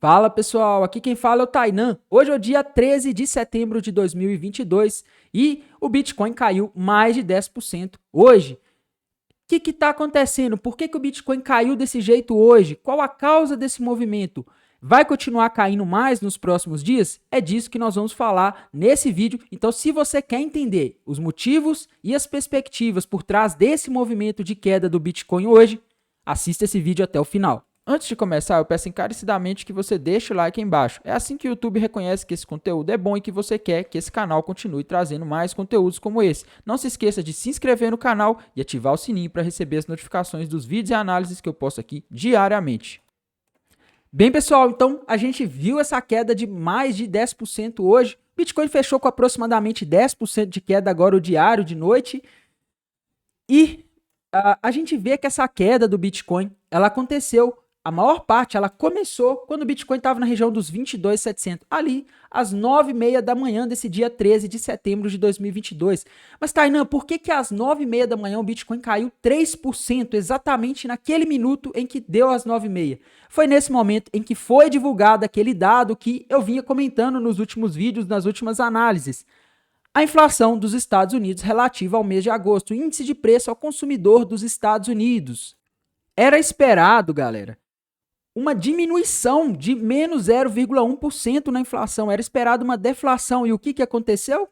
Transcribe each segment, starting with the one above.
Fala pessoal, aqui quem fala é o Tainan. Hoje é o dia 13 de setembro de 2022 e o Bitcoin caiu mais de 10% hoje. O que está acontecendo? Por que o Bitcoin caiu desse jeito hoje? Qual a causa desse movimento? Vai continuar caindo mais nos próximos dias? É disso que nós vamos falar nesse vídeo. Então, se você quer entender os motivos e as perspectivas por trás desse movimento de queda do Bitcoin hoje, assista esse vídeo até o final. Antes de começar, eu peço encarecidamente que você deixe o like aí embaixo. É assim que o YouTube reconhece que esse conteúdo é bom e que você quer que esse canal continue trazendo mais conteúdos como esse. Não se esqueça de se inscrever no canal e ativar o sininho para receber as notificações dos vídeos e análises que eu posto aqui diariamente. Bem, pessoal, então a gente viu essa queda de mais de 10% hoje. Bitcoin fechou com aproximadamente 10% de queda agora o diário de noite. E a gente vê que essa queda do Bitcoin, ela aconteceu. A maior parte, ela começou quando o Bitcoin estava na região dos 22.700, ali às 9h30 da manhã desse dia 13 de setembro de 2022. Mas, Tainan, por que às 9h30 da manhã o Bitcoin caiu 3% exatamente naquele minuto em que deu às 9h30? Foi nesse momento em que foi divulgado aquele dado que eu vinha comentando nos últimos vídeos, nas últimas análises. A inflação dos Estados Unidos relativa ao mês de agosto, o índice de preço ao consumidor dos Estados Unidos. Era esperado, galera, uma diminuição de menos 0,1% na inflação. Era esperado uma deflação. E o que aconteceu?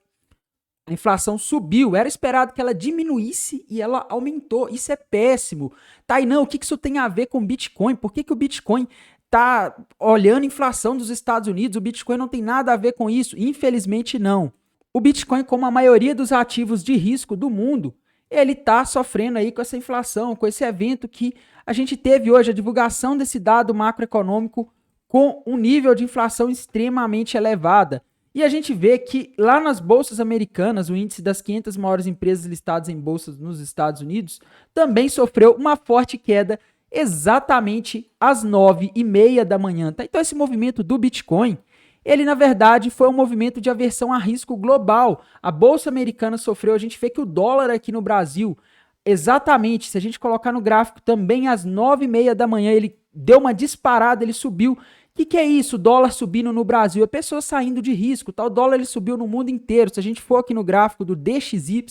A inflação subiu. Era esperado que ela diminuísse e ela aumentou. Isso é péssimo. Tainan, o que isso tem a ver com Bitcoin? Por que o Bitcoin está olhando a inflação dos Estados Unidos? O Bitcoin não tem nada a ver com isso. Infelizmente, não. O Bitcoin, como a maioria dos ativos de risco do mundo, ele está sofrendo aí com essa inflação, com esse evento que a gente teve hoje, a divulgação desse dado macroeconômico com um nível de inflação extremamente elevada. E a gente vê que lá nas bolsas americanas, o índice das 500 maiores empresas listadas em bolsas nos Estados Unidos também sofreu uma forte queda exatamente às 9h30 da manhã. Tá? Então esse movimento do Bitcoin, ele, na verdade, foi um movimento de aversão a risco global. A Bolsa Americana sofreu, a gente vê que o dólar aqui no Brasil, exatamente, se a gente colocar no gráfico também às 9h30 da manhã, ele deu uma disparada, ele subiu. O que é isso? O dólar subindo no Brasil? É pessoas saindo de risco, tá? O dólar ele subiu no mundo inteiro. Se a gente for aqui no gráfico do DXY,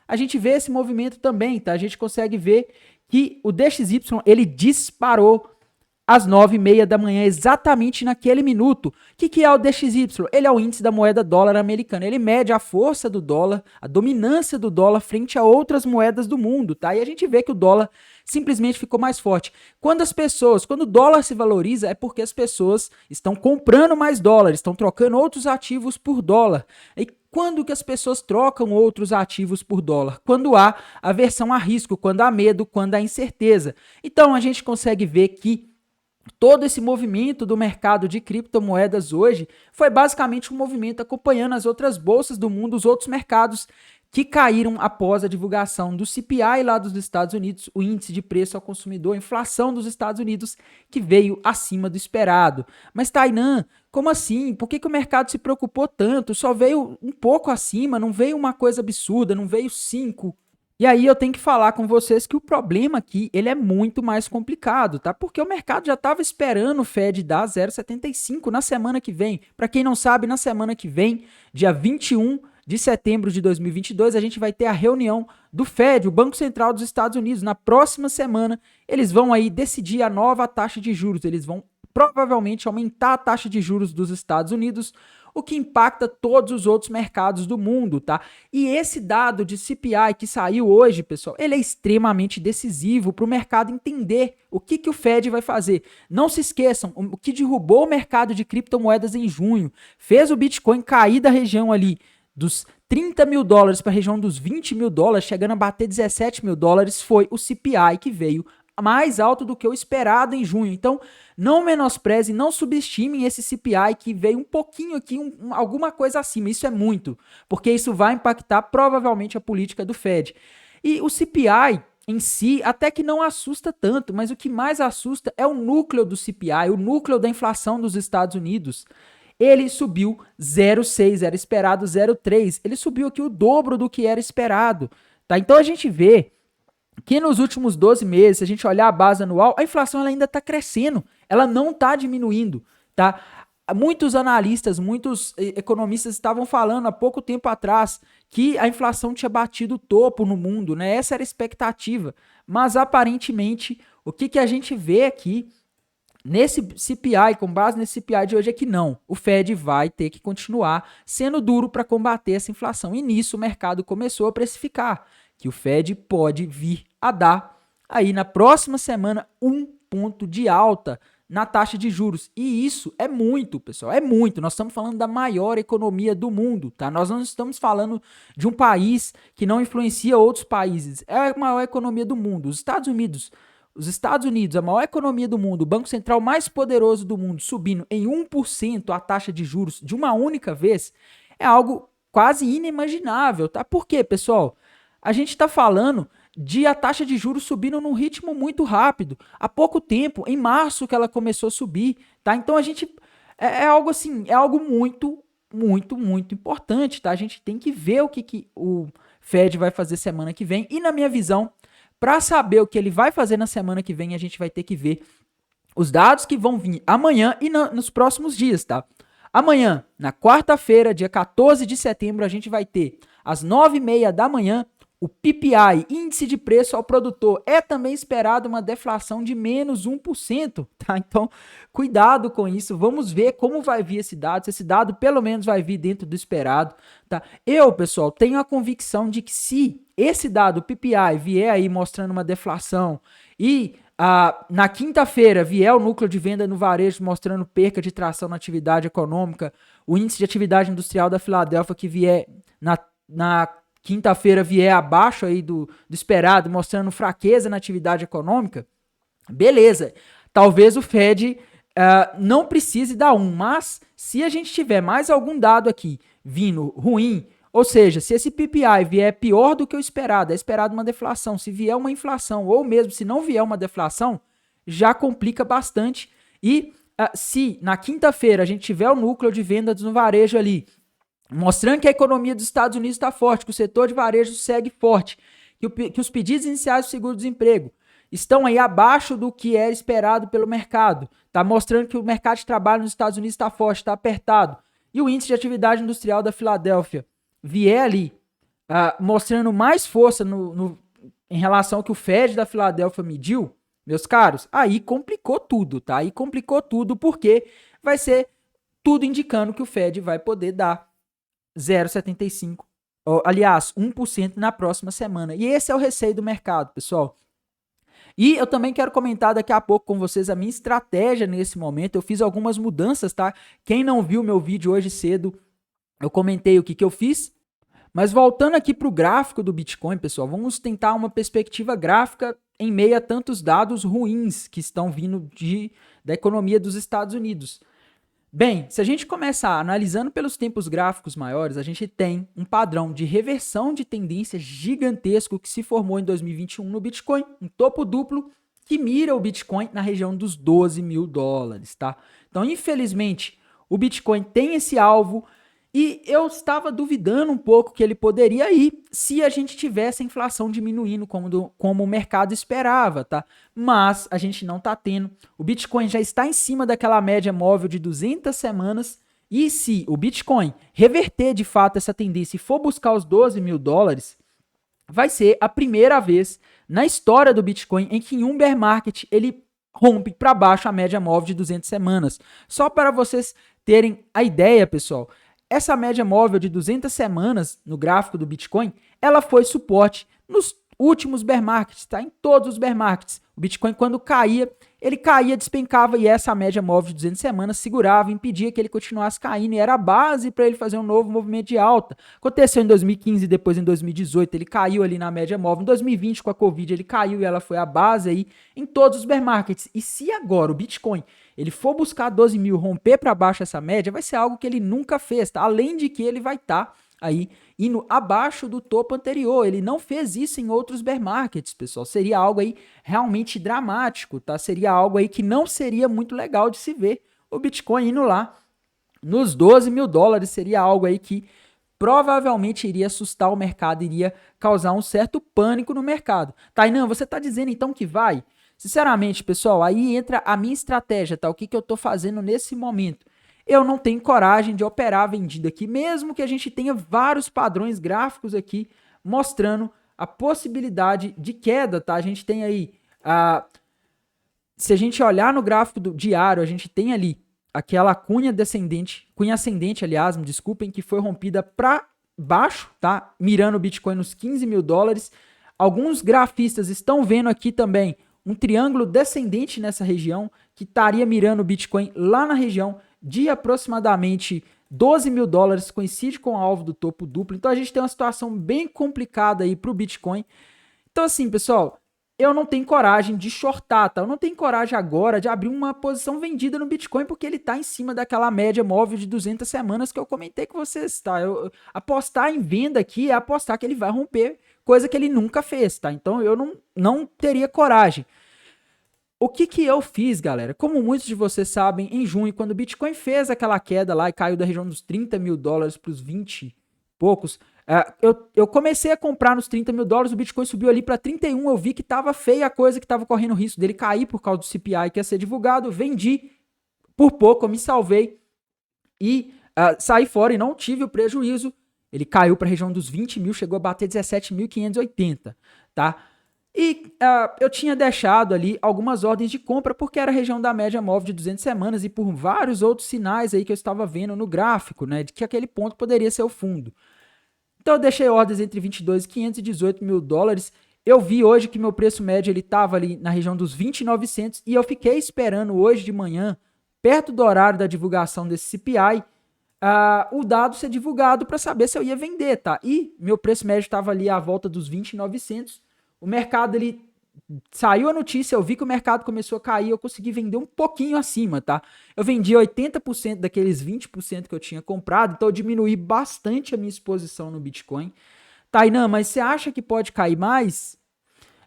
a gente vê esse movimento também, tá? A gente consegue ver que o DXY, ele disparou às 9h30 da manhã, exatamente naquele minuto. O que é o DXY? Ele é o índice da moeda dólar americana. Ele mede a força do dólar, a dominância do dólar frente a outras moedas do mundo, tá? E a gente vê que o dólar simplesmente ficou mais forte. Quando o dólar se valoriza, é porque as pessoas estão comprando mais dólar, estão trocando outros ativos por dólar. E quando que as pessoas trocam outros ativos por dólar? Quando há aversão a risco, quando há medo, quando há incerteza. Então a gente consegue ver que todo esse movimento do mercado de criptomoedas hoje foi basicamente um movimento acompanhando as outras bolsas do mundo, os outros mercados que caíram após a divulgação do CPI lá dos Estados Unidos, o índice de preço ao consumidor, a inflação dos Estados Unidos, que veio acima do esperado. Mas, Tainan, como assim? Por que o mercado se preocupou tanto? Só veio um pouco acima, não veio uma coisa absurda, não veio 5%. E aí eu tenho que falar com vocês que o problema aqui, ele é muito mais complicado, tá? Porque o mercado já estava esperando o Fed dar 0,75 na semana que vem. Para quem não sabe, na semana que vem, dia 21 de setembro de 2022, a gente vai ter a reunião do Fed, o Banco Central dos Estados Unidos. Na próxima semana, eles vão aí decidir a nova taxa de juros. Eles vão provavelmente aumentar a taxa de juros dos Estados Unidos, o que impacta todos os outros mercados do mundo, tá? E esse dado de CPI que saiu hoje, pessoal, ele é extremamente decisivo para o mercado entender o que o Fed vai fazer. Não se esqueçam, o que derrubou o mercado de criptomoedas em junho, fez o Bitcoin cair da região ali dos 30 mil dólares para a região dos 20 mil dólares, chegando a bater 17 mil dólares, foi o CPI que veio mais alto do que o esperado em junho. Então, não menospreze, não subestimem esse CPI que veio um pouquinho aqui, alguma coisa acima. Isso é muito, porque isso vai impactar provavelmente a política do Fed. E o CPI em si até que não assusta tanto, mas o que mais assusta é o núcleo do CPI, o núcleo da inflação dos Estados Unidos. Ele subiu 0,6, era esperado 0,3. Ele subiu aqui o dobro do que era esperado, tá? Então a gente vê que nos últimos 12 meses, se a gente olhar a base anual, a inflação ela ainda está crescendo, ela não está diminuindo. tá? Muitos analistas, muitos economistas estavam falando há pouco tempo atrás que a inflação tinha batido o topo no mundo, né? Essa era a expectativa. Mas aparentemente, o que a gente vê aqui nesse CPI, com base nesse CPI de hoje, é que não. O Fed vai ter que continuar sendo duro para combater essa inflação. E nisso o mercado começou a precificar que o Fed pode vir a dar aí na próxima semana 1 ponto de alta na taxa de juros. E isso é muito, pessoal, é muito. Nós estamos falando da maior economia do mundo, tá? Nós não estamos falando de um país que não influencia outros países. É a maior economia do mundo. Os Estados Unidos, a maior economia do mundo, o banco central mais poderoso do mundo, subindo em 1% a taxa de juros de uma única vez, é algo quase inimaginável, tá? Por quê, pessoal? A gente está falando de a taxa de juros subindo num ritmo muito rápido. Há pouco tempo, em março que ela começou a subir, tá? Então a gente é algo assim, é algo muito, muito, muito importante, tá? A gente tem que ver o que o Fed vai fazer semana que vem. E na minha visão, para saber o que ele vai fazer na semana que vem, a gente vai ter que ver os dados que vão vir amanhã e nos próximos dias, tá? Amanhã, na quarta-feira, dia 14 de setembro, a gente vai ter às 9h30 da manhã o PPI, Índice de Preço ao Produtor. É também esperado uma deflação de menos 1%, tá? Então, cuidado com isso. Vamos ver como vai vir esse dado. Se esse dado, pelo menos, vai vir dentro do esperado, tá? Eu, pessoal, tenho a convicção de que se esse dado, PPI, vier aí mostrando uma deflação e na quinta-feira vier o núcleo de venda no varejo mostrando perca de tração na atividade econômica, o índice de atividade industrial da Filadélfia que vier na quinta-feira vier abaixo aí do esperado, mostrando fraqueza na atividade econômica, beleza. Talvez o Fed não precise dar mas se a gente tiver mais algum dado aqui vindo ruim, ou seja, se esse PPI vier pior do que o esperado, é esperado uma deflação, se vier uma inflação, ou mesmo se não vier uma deflação, já complica bastante. E se na quinta-feira a gente tiver o núcleo de vendas no varejo ali, mostrando que a economia dos Estados Unidos está forte, que o setor de varejo segue forte, que os pedidos iniciais do seguro-desemprego estão aí abaixo do que era esperado pelo mercado, está mostrando que o mercado de trabalho nos Estados Unidos está forte, está apertado, e o índice de atividade industrial da Filadélfia vier ali mostrando mais força em relação ao que o Fed da Filadélfia mediu, meus caros, aí complicou tudo, tá? Aí complicou tudo porque vai ser tudo indicando que o Fed vai poder dar 0,75, aliás, 1% na próxima semana. E esse é o receio do mercado, pessoal. E eu também quero comentar daqui a pouco com vocês a minha estratégia nesse momento. Eu fiz algumas mudanças, tá? Quem não viu meu vídeo hoje cedo, eu comentei o que eu fiz. Mas voltando aqui para o gráfico do Bitcoin, pessoal, vamos tentar uma perspectiva gráfica em meio a tantos dados ruins que estão vindo da economia dos Estados Unidos. Bem, se a gente começar analisando pelos tempos gráficos maiores, a gente tem um padrão de reversão de tendência gigantesco que se formou em 2021 no Bitcoin, um topo duplo que mira o Bitcoin na região dos $12.000, tá? Então, infelizmente, o Bitcoin tem esse alvo e eu estava duvidando um pouco que ele poderia ir se a gente tivesse a inflação diminuindo como o mercado esperava, tá? Mas a gente não está tendo. O Bitcoin já está em cima daquela média móvel de 200 semanas e se o Bitcoin reverter de fato essa tendência e for buscar os $12.000, vai ser a primeira vez na história do Bitcoin em que em um bear market ele rompe para baixo a média móvel de 200 semanas. Só para vocês terem a ideia, pessoal, essa média móvel de 200 semanas no gráfico do Bitcoin, ela foi suporte nos últimos bear markets, tá? Em todos os bear markets. O Bitcoin, quando caía, ele caía, despencava e essa média móvel de 200 semanas segurava, impedia que ele continuasse caindo e era a base para ele fazer um novo movimento de alta. Aconteceu em 2015 e depois em 2018, ele caiu ali na média móvel. Em 2020, com a Covid, ele caiu e ela foi a base aí em todos os bear markets. E se agora o Bitcoin ele for buscar 12 mil, romper para baixo essa média, vai ser algo que ele nunca fez, tá? Além de que ele vai estar aí indo abaixo do topo anterior. Ele não fez isso em outros bear markets, pessoal. Seria algo aí realmente dramático, tá? Seria algo aí que não seria muito legal de se ver. O Bitcoin indo lá nos $12.000 seria algo aí que provavelmente iria assustar o mercado, iria causar um certo pânico no mercado. Tainan, você está dizendo então que vai? Sinceramente, pessoal, aí entra a minha estratégia, tá? O que eu tô fazendo nesse momento? Eu não tenho coragem de operar vendido aqui, mesmo que a gente tenha vários padrões gráficos aqui mostrando a possibilidade de queda, tá? A gente tem aí, se a gente olhar no gráfico do diário, a gente tem ali aquela cunha ascendente, aliás, me desculpem, que foi rompida para baixo, tá? Mirando o Bitcoin nos 15 mil dólares. Alguns grafistas estão vendo aqui também um triângulo descendente nessa região, que estaria mirando o Bitcoin lá na região de aproximadamente 12 mil dólares, coincide com o alvo do topo duplo. Então a gente tem uma situação bem complicada aí para o Bitcoin. Então assim, pessoal, eu não tenho coragem de shortar, tá? Eu não tenho coragem agora de abrir uma posição vendida no Bitcoin, porque ele tá em cima daquela média móvel de 200 semanas que eu comentei com vocês, tá? Apostar em venda aqui é apostar que ele vai romper, coisa que ele nunca fez, tá? Então eu não teria coragem. O que eu fiz, galera? Como muitos de vocês sabem, em junho, quando o Bitcoin fez aquela queda lá e caiu da região dos 30 mil dólares para os 20 e poucos, eu comecei a comprar nos 30 mil dólares, o Bitcoin subiu ali para 31, eu vi que tava feia a coisa, que tava correndo risco dele cair por causa do CPI que ia ser divulgado, vendi por pouco, eu me salvei e saí fora e não tive o prejuízo. Ele caiu para a região dos 20 mil, chegou a bater 17.580, tá? E eu tinha deixado ali algumas ordens de compra porque era a região da média móvel de 200 semanas e por vários outros sinais aí que eu estava vendo no gráfico, né, de que aquele ponto poderia ser o fundo. Então eu deixei ordens entre 22.500 e 18 mil dólares. Eu vi hoje que meu preço médio ele estava ali na região dos 20.900 e eu fiquei esperando hoje de manhã, perto do horário da divulgação desse CPI, o dado ser divulgado para saber se eu ia vender, tá? E meu preço médio estava ali à volta dos 20.900. O mercado, ele saiu a notícia, eu vi que o mercado começou a cair, eu consegui vender um pouquinho acima, tá? Eu vendi 80% daqueles 20% que eu tinha comprado, então eu diminuí bastante a minha exposição no Bitcoin. Tainan, mas você acha que pode cair mais?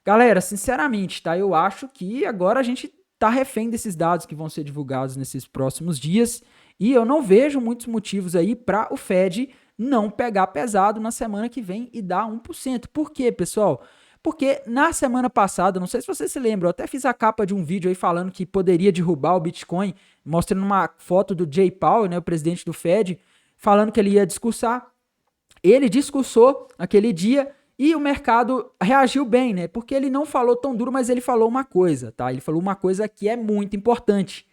Galera, sinceramente, tá? Eu acho que agora a gente tá refém desses dados que vão ser divulgados nesses próximos dias e eu não vejo muitos motivos aí para o Fed não pegar pesado na semana que vem e dar 1%. Por quê, pessoal? Porque na semana passada, não sei se você se lembra, eu até fiz a capa de um vídeo aí falando que poderia derrubar o Bitcoin, mostrando uma foto do Jay Powell, né, o presidente do Fed, falando que ele ia discursar. Ele discursou aquele dia e o mercado reagiu bem, né? Porque ele não falou tão duro, mas ele falou uma coisa, tá? Ele falou uma coisa que é muito importante.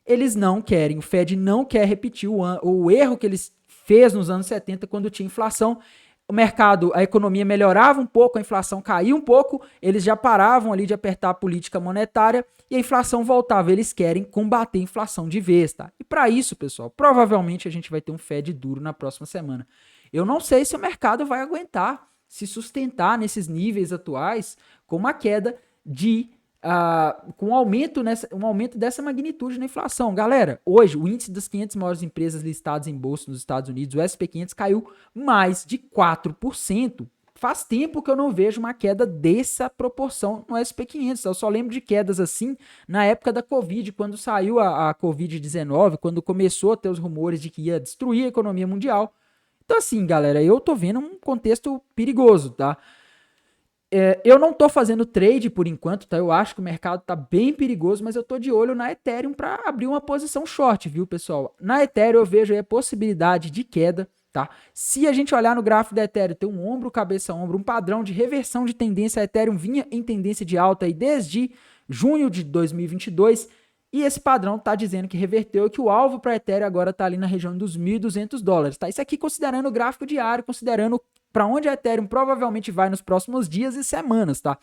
Eles não querem, o Fed não quer repetir o erro que eles fez nos anos 70 quando tinha inflação. O mercado, a economia melhorava um pouco, a inflação caía um pouco, eles já paravam ali de apertar a política monetária e a inflação voltava. Eles querem combater a inflação de vez, tá? E para isso, pessoal, provavelmente a gente vai ter um Fed duro na próxima semana. Eu não sei se o mercado vai aguentar se sustentar nesses níveis atuais com uma queda de com um aumento dessa magnitude na inflação. Galera, hoje o índice das 500 maiores empresas listadas em bolsa nos Estados Unidos, o SP500, caiu mais de 4%. Faz tempo que eu não vejo uma queda dessa proporção no SP500. Eu só lembro de quedas assim na época da Covid, quando saiu a Covid-19, quando começou a ter os rumores de que ia destruir a economia mundial. Então assim, galera, eu tô vendo um contexto perigoso, tá? Eu não tô fazendo trade por enquanto, tá? Eu acho que o mercado tá bem perigoso, mas eu tô de olho na Ethereum para abrir uma posição short, viu, pessoal? Na Ethereum eu vejo aí a possibilidade de queda, tá? Se a gente olhar no gráfico da Ethereum, tem um ombro, cabeça, ombro, um padrão de reversão de tendência. A Ethereum vinha em tendência de alta aí desde junho de 2022 e esse padrão tá dizendo que reverteu e que o alvo para Ethereum agora tá ali na região dos 1.200 dólares, tá? Isso aqui considerando o gráfico diário, considerando para onde a Ethereum provavelmente vai nos próximos dias e semanas, tá?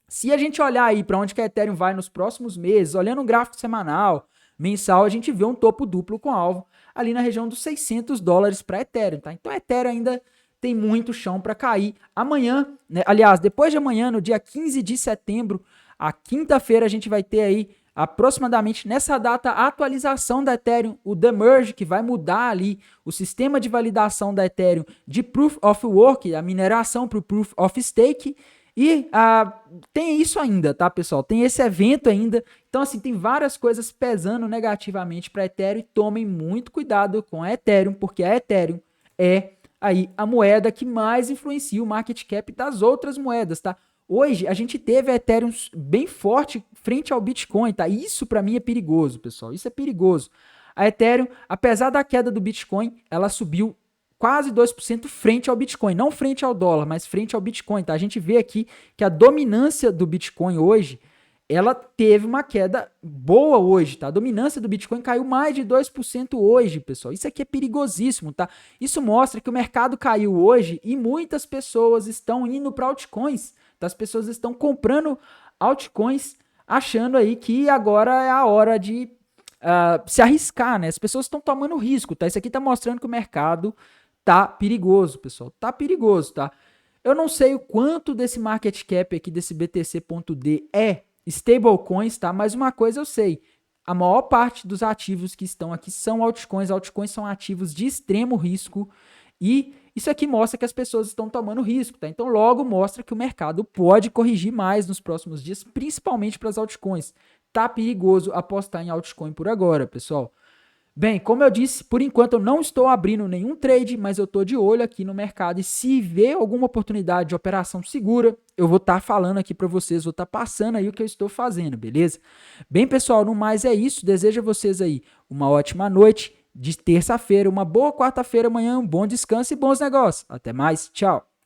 Se a gente olhar aí para onde que a Ethereum vai nos próximos meses, olhando o gráfico semanal, mensal, a gente vê um topo duplo com alvo ali na região dos 600 dólares para Ethereum, tá? Então a Ethereum ainda tem muito chão para cair. Amanhã, né, aliás, depois de amanhã, no dia 15 de setembro, a quinta-feira, a gente vai ter aí aproximadamente nessa data a atualização da Ethereum, o The Merge, que vai mudar ali o sistema de validação da Ethereum de Proof of Work, a mineração para o Proof of Stake. E tem isso ainda, tá, pessoal? Tem esse evento ainda. Então, assim, tem várias coisas pesando negativamente para a Ethereum. E tomem muito cuidado com a Ethereum, porque a Ethereum é aí a moeda que mais influencia o market cap das outras moedas, tá? Hoje a gente teve a Ethereum bem forte frente ao Bitcoin, tá? Isso para mim é perigoso, pessoal. Isso é perigoso. A Ethereum, apesar da queda do Bitcoin, ela subiu quase 2% frente ao Bitcoin, não frente ao dólar, mas frente ao Bitcoin, tá? A gente vê aqui que a dominância do Bitcoin hoje, ela teve uma queda boa hoje, tá? A dominância do Bitcoin caiu mais de 2% hoje, pessoal. Isso aqui é perigosíssimo, tá? Isso mostra que o mercado caiu hoje e muitas pessoas estão indo para altcoins. Tá? As pessoas estão comprando altcoins achando aí que agora é a hora de se arriscar, né? As pessoas estão tomando risco, tá? Isso aqui tá mostrando que o mercado tá perigoso, pessoal. Tá perigoso, tá? Eu não sei o quanto desse market cap aqui, desse BTC.D é stablecoins, tá? Mas uma coisa eu sei, a maior parte dos ativos que estão aqui são altcoins. Altcoins são ativos de extremo risco e isso aqui mostra que as pessoas estão tomando risco, tá? Então logo mostra que o mercado pode corrigir mais nos próximos dias, principalmente para as altcoins. Tá perigoso apostar em altcoin por agora, pessoal. Bem, como eu disse, por enquanto eu não estou abrindo nenhum trade, mas eu estou de olho aqui no mercado e se ver alguma oportunidade de operação segura, eu vou estar falando aqui para vocês, vou estar passando aí o que eu estou fazendo, beleza? Bem, pessoal, no mais é isso. Desejo a vocês aí uma ótima noite de terça-feira, uma boa quarta-feira amanhã, um bom descanso e bons negócios. Até mais, tchau!